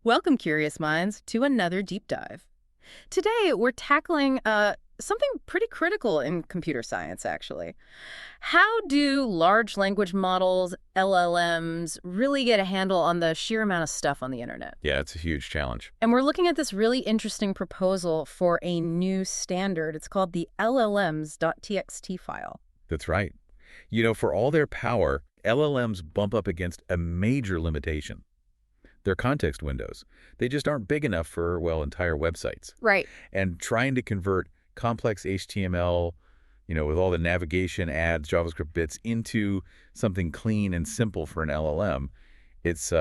Welcome, curious minds, to another deep dive. Today, we're tackling something pretty critical in computer science, actually. How do large language models, LLMs, really get a handle on the sheer amount of stuff on the internet? Yeah, it's a huge challenge. And we're looking at this really interesting proposal for a new standard. It's called the llms.txt file. That's right. For all their power, LLMs bump up against a major limitation. They're context windows. They just aren't big enough for, well, entire websites. Right. And trying to convert complex HTML, with all the navigation, ads, JavaScript bits into something clean and simple for an LLM, it's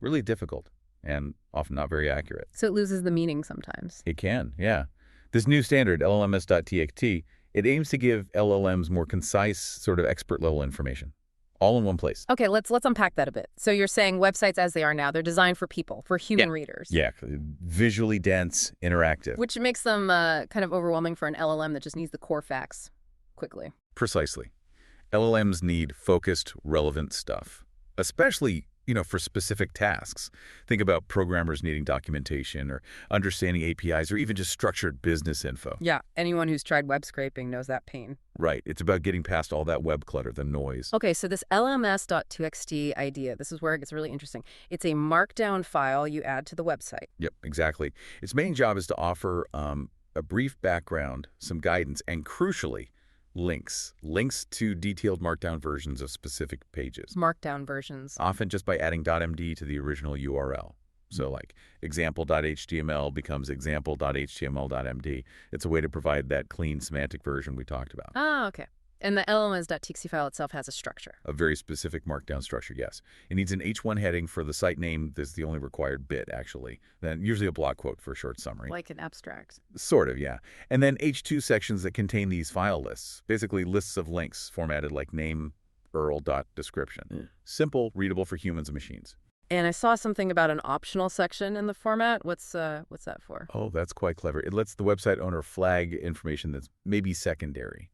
really difficult and often not very accurate. So it loses the meaning sometimes. It can, yeah. This new standard, llms.txt, it aims to give LLMs more concise, sort of expert-level information, all in one place. Okay, let's unpack that a bit. So you're saying websites as they are now, they're designed for people, for human readers. Yeah, visually dense, interactive. Which makes them kind of overwhelming for an LLM that just needs the core facts quickly. Precisely. LLMs need focused, relevant stuff, especially, for specific tasks. Think about programmers needing documentation or understanding APIs or even just structured business info. Yeah, anyone who's tried web scraping knows that pain. Right. It's about getting past all that web clutter, the noise. Okay, so this llms.txt idea, this is where it gets really interesting. It's a Markdown file you add to the website. Yep, exactly. Its main job is to offer a brief background, some guidance, and crucially, links to detailed Markdown versions of specific pages. Markdown versions. Often just by adding .md to the original URL. So like example.html becomes example.html.md. It's a way to provide that clean semantic version we talked about. Ah, okay. And the llms.txt file itself has a structure. A very specific Markdown structure, yes. It needs an H1 heading for the site name. That's the only required bit, actually. Then usually a block quote for a short summary. Like an abstract. Sort of, yeah. And then H2 sections that contain these file lists. Basically lists of links formatted like name, URL.description. Simple, readable for humans and machines. And I saw something about an optional section in the format. What's that for? Oh, that's quite clever. It lets the website owner flag information that's maybe secondary.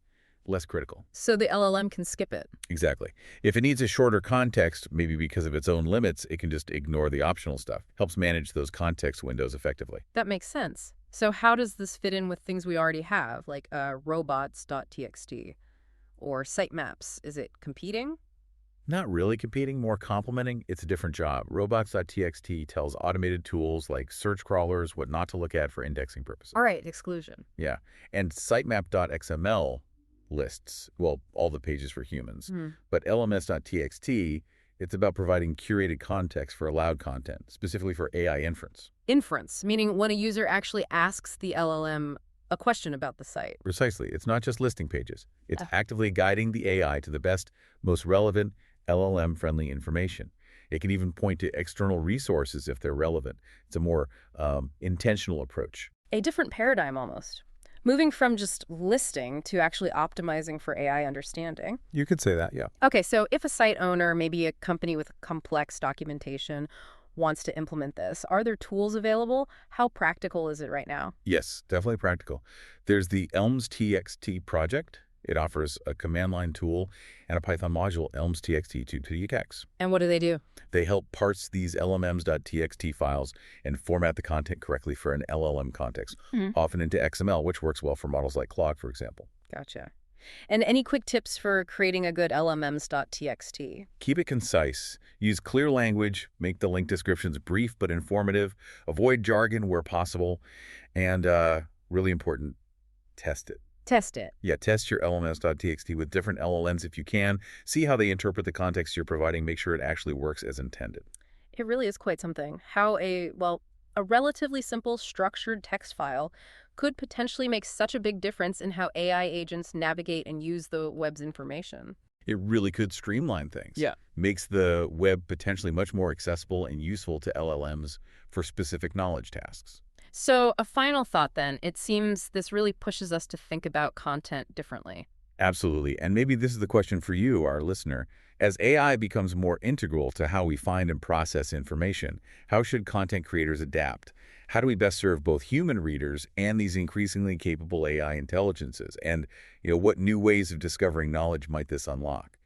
Less critical. So the LLM can skip it. Exactly. If it needs a shorter context, maybe because of its own limits, it can just ignore the optional stuff. Helps manage those context windows effectively. That makes sense. So how does this fit in with things we already have, like robots.txt or sitemaps? Is it competing? Not really competing, more complementing. It's a different job. Robots.txt tells automated tools like search crawlers what not to look at for indexing purposes. All right, exclusion. Yeah. And sitemap.xml lists, well, all the pages for humans. But llms.txt, it's about providing curated context for allowed content, specifically for AI inference. Inference, meaning when a user actually asks the LLM a question about the site. Precisely. It's not just listing pages. It's actively guiding the AI to the best, most relevant, LLM-friendly information. It can even point to external resources if they're relevant. It's a more intentional approach. A different paradigm almost. Moving from just listing to actually optimizing for AI understanding. You could say that, yeah. Okay, so if a site owner, maybe a company with complex documentation, wants to implement this, are there tools available? How practical is it right now? Yes, definitely practical. There's the llms.txt project. It offers a command line tool and a Python module, llms.txt2.tx. And what do they do? They help parse these llms.txt files and format the content correctly for an LLM context, often into XML, which works well for models like Claude, for example. Gotcha. And any quick tips for creating a good llms.txt? Keep it concise. Use clear language. Make the link descriptions brief but informative. Avoid jargon where possible. And really important, test it. Test it. Yeah, test your llms.txt with different LLMs if you can. See how they interpret the context you're providing. Make sure it actually works as intended. It really is quite something. How a relatively simple structured text file could potentially make such a big difference in how AI agents navigate and use the web's information. It really could streamline things. Yeah. Makes the web potentially much more accessible and useful to LLMs for specific knowledge tasks. So a final thought then, it seems this really pushes us to think about content differently. Absolutely. And maybe this is the question for you, our listener. As AI becomes more integral to how we find and process information, how should content creators adapt? How do we best serve both human readers and these increasingly capable AI intelligences? And, what new ways of discovering knowledge might this unlock?